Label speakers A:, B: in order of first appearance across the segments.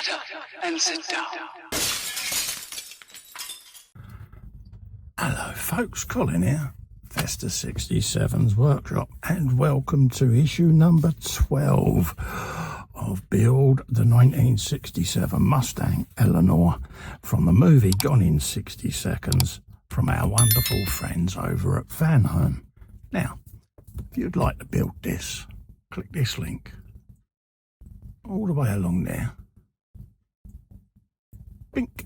A: Shut up and sit down.
B: Hello folks, Colin here, Festa 67's workshop, and welcome to issue number 12 of Build the 1967 Mustang Eleanor from the movie Gone in 60 Seconds from our wonderful friends over at Fanhome. Now, if you'd like to build this, click this link all the way along there. Bink.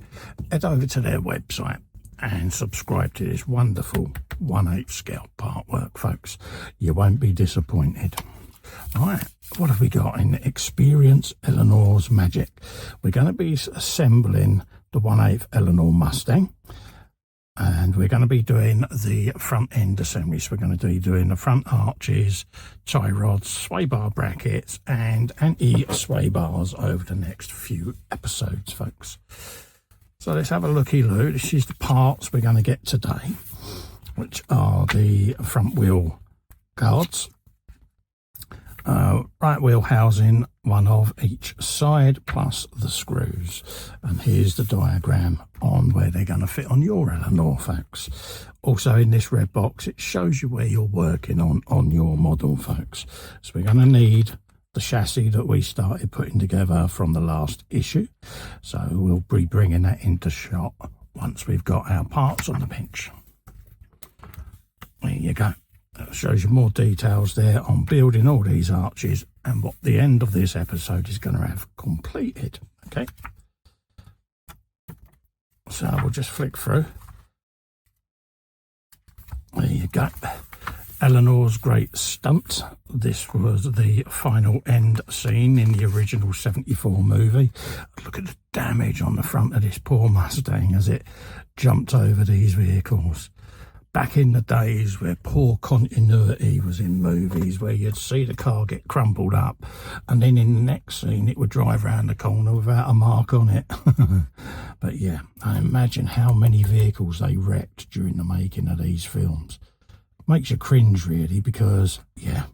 B: Head over to their website and subscribe to this wonderful 1/8 scale artwork, folks. You won't be disappointed. Right, what have we got in Experience Eleanor's Magic? We're going to be assembling the 1/8 Eleanor Mustang, and we're going to be doing the front end assembly. So we're going to be doing the front arches, tie rods, sway bar brackets, and anti-sway bars over the next few episodes, folks. So let's have a looky-loo. This is the parts we're going to get today, which are the front wheel guards, right wheel housing, one of each side, plus the screws. And here's the diagram on where they're going to fit on your Eleanor, folks. Also in this red box, it shows you where you're working on your model, folks. So we're going to need the chassis that we started putting together from the last issue. So we'll be bringing that into shot once we've got our parts on the bench. There you go. That shows you more details there on building all these arches and what the end of this episode is going to have completed. Okay. So we'll just flick through. There you go. Eleanor's Great Stunt. This was the final end scene in the original 74 movie. Look at the damage on the front of this poor Mustang as it jumped over these vehicles. Back in the days where poor continuity was in movies, where you'd see the car get crumpled up and then in the next scene it would drive around the corner without a mark on it. But yeah, I imagine how many vehicles they wrecked during the making of these films. Makes you cringe really, because yeah,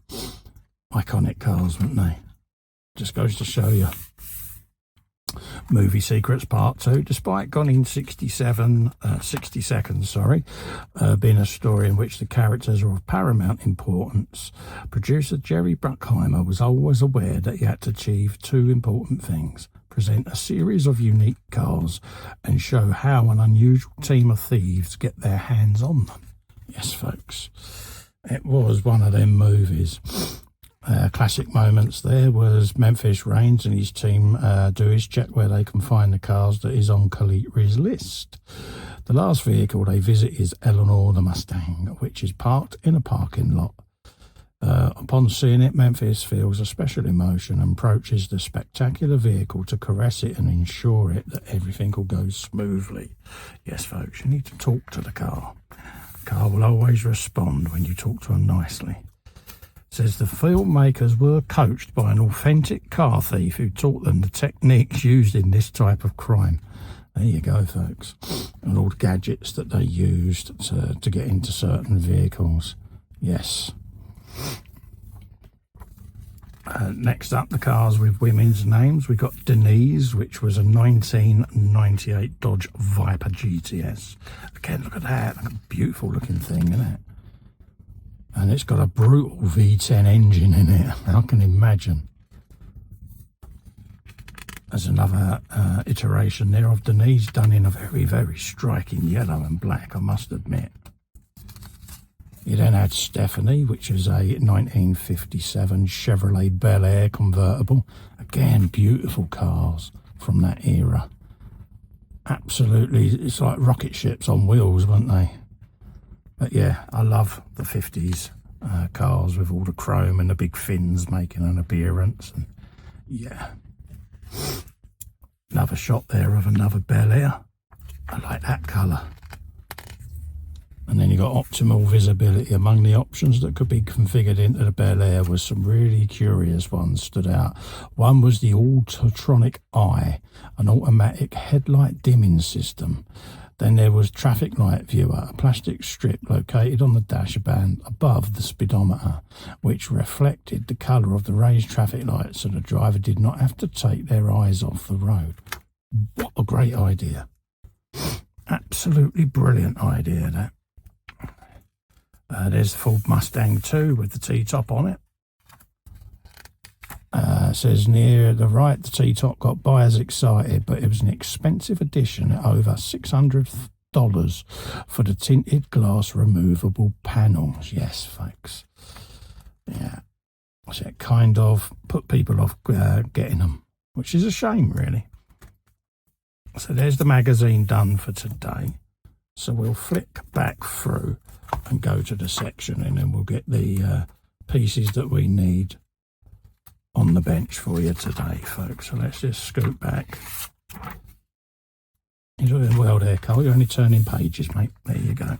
B: iconic cars, weren't they? Just goes to show you. Movie Secrets Part 2. Despite Gone in 60 Seconds, being a story in which the characters are of paramount importance, producer Jerry Bruckheimer was always aware that he had to achieve two important things: present a series of unique cars and show how an unusual team of thieves get their hands on them. Yes, folks, it was one of them movies. Classic moments there was Memphis Reigns and his team do his check where they can find the cars that is on Kalitri's list. The last vehicle they visit is Eleanor the Mustang, which is parked in a parking lot. Upon seeing it, Memphis feels a special emotion and approaches the spectacular vehicle to caress it and ensure that everything will go smoothly. Yes, folks, you need to talk to the car. The car will always respond when you talk to them nicely. Says the filmmakers were coached by an authentic car thief who taught them the techniques used in this type of crime. There you go, folks. And all the gadgets that they used to get into certain vehicles. Yes. Next up, the cars with women's names. We got Denise, which was a 1998 Dodge Viper GTS. Again, look at that. Like a beautiful looking thing, isn't it? And it's got a brutal V10 engine in it. I can imagine. There's another iteration there of Denise, done in a very, very striking yellow and black, I must admit. You then had Stephanie, which is a 1957 Chevrolet Bel Air convertible. Again, beautiful cars from that era. Absolutely, it's like rocket ships on wheels, weren't they? But yeah, I love the 50s cars with all the chrome and the big fins making an appearance. And yeah, another shot there of another Bel Air. I like that colour. And then you got optimal visibility. Among the options that could be configured into the Bel Air was some really curious ones stood out. One was the Autotronic Eye, an automatic headlight dimming system Then there was traffic light viewer, a plastic strip located on the dashband above the speedometer, which reflected the colour of the raised traffic lights so the driver did not have to take their eyes off the road. What a great idea. Absolutely brilliant idea, that. There's the Ford Mustang 2 with the T-top on it. Says near the right, the T-top got buyers excited, but it was an expensive addition at over $600 for the tinted glass removable panels. Yes, folks. Yeah. So it kind of put people off getting them, which is a shame, really. So there's the magazine done for today. So we'll flick back through and go to the section, and then we'll get the pieces that we need on the bench for you today, folks. So let's just scoot back. You're doing well there, Cole. You're only turning pages, mate. There you go.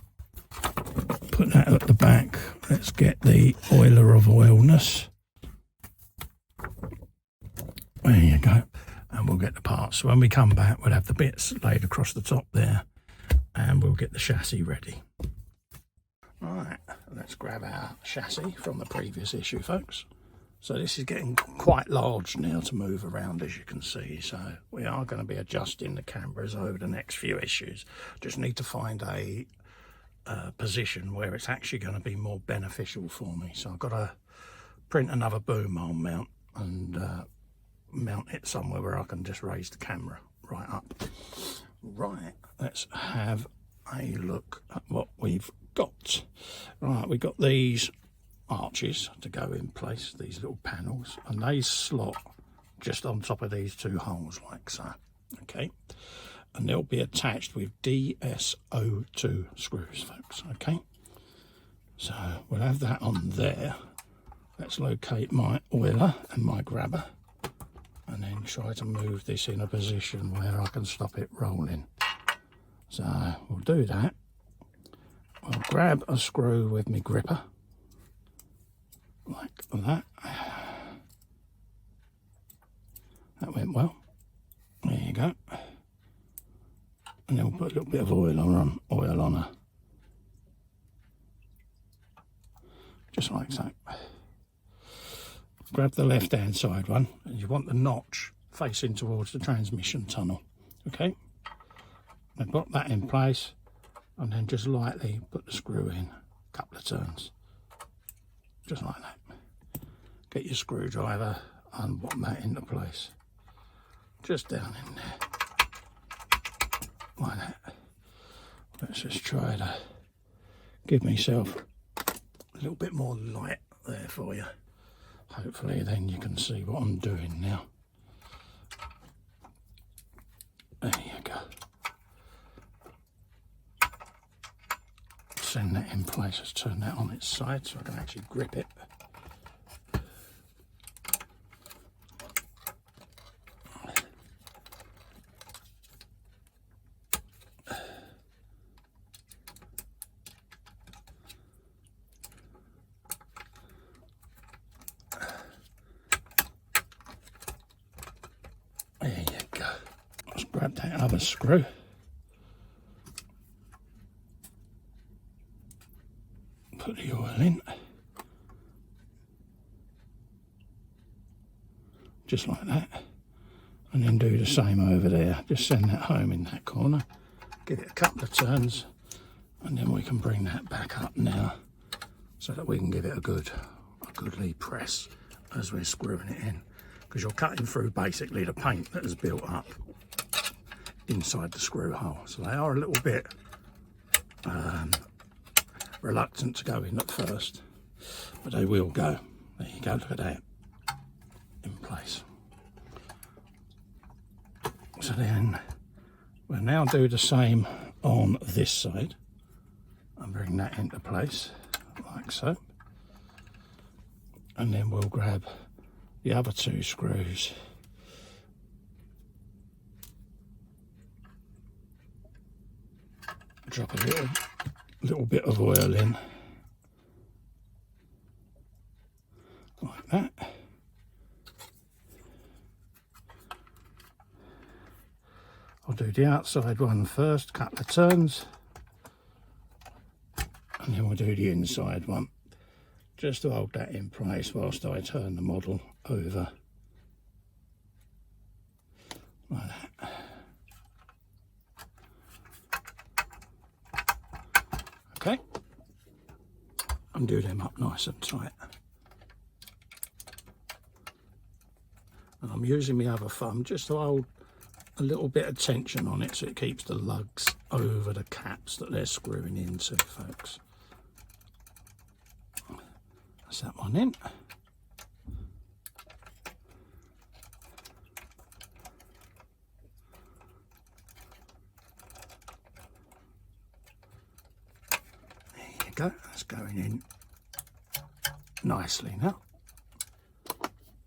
B: Put that at the back. Let's get the oiler of oilness. There you go. And we'll get the parts. So when we come back, we'll have the bits laid across the top there, and we'll get the chassis ready. Right, let's grab our chassis from the previous issue, folks. So this is getting quite large now to move around, as you can see. So we are going to be adjusting the cameras over the next few issues. Just need to find a position where it's actually going to be more beneficial for me. So I've got to print another boom arm mount and mount it somewhere where I can just raise the camera right up. Right, let's have a look at what we've got. Right, we've got these arches to go in place, these little panels, and they slot just on top of these two holes like so. Okay, and they'll be attached with DSO2 screws, folks. Okay, so we'll have that on there. Let's locate my oiler and my grabber, and then try to move this in a position where I can stop it rolling. So we'll do that. I'll grab a screw with my gripper like that. That went well. There you go. And then we'll put a little bit of oil on her, just like so. Grab the left hand side one, and you want the notch facing towards the transmission tunnel. Okay, and put that in place, and then just lightly put the screw in a couple of turns, just like that. Get your screwdriver and put that into place, just down in there, like that. Let's just try to give myself a little bit more light there for you. Hopefully then you can see what I'm doing now. There you go. Send that in place. Let's turn that on its side so I can actually grip it. There you go. Let's grab that other screw. Put the oil in. Just like that. And then do the same over there. Just send that home in that corner. Give it a couple of turns. And then we can bring that back up now, so that we can give it a goodly press as we're screwing it in. Because you're cutting through basically the paint that has built up inside the screw hole. So they are a little bit reluctant to go in at first, but they will go. There you go, look at that, in place. So then we'll now do the same on this side and bring that into place like so. And then we'll grab the other two screws, drop a little bit of oil in like that. I'll do the outside one first, couple of turns, and then we'll do the inside one, just to hold that in place whilst I turn the model over like that. Okay, and do them up nice and tight. And I'm using my other thumb just to hold a little bit of tension on it so it keeps the lugs over the caps that they're screwing into, folks. That's that one in. There you go, that's going in nicely now.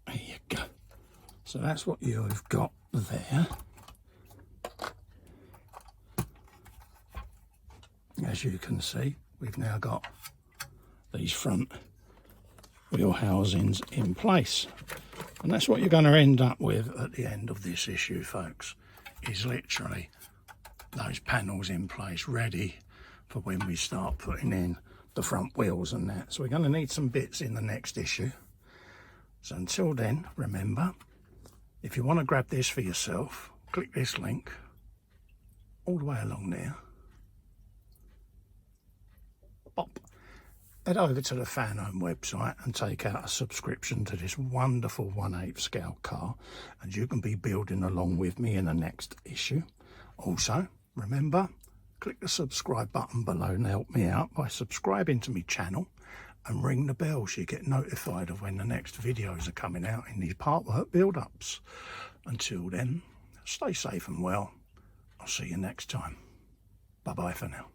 B: There you go. So that's what you've got there. As you can see, we've now got these front wheel housings in place. And that's what you're going to end up with at the end of this issue, folks, is literally those panels in place, ready for when we start putting in the front wheels and that. So we're going to need some bits in the next issue. So until then, remember, if you want to grab this for yourself, click this link all the way along there. Pop. Head over to the Fanhome website and take out a subscription to this wonderful 1/8 scale car, and you can be building along with me in the next issue. Also, remember, click the subscribe button below and help me out by subscribing to my channel, and ring the bell so you get notified of when the next videos are coming out in these part work build-ups. Until then, stay safe and well. I'll see you next time. Bye-bye for now.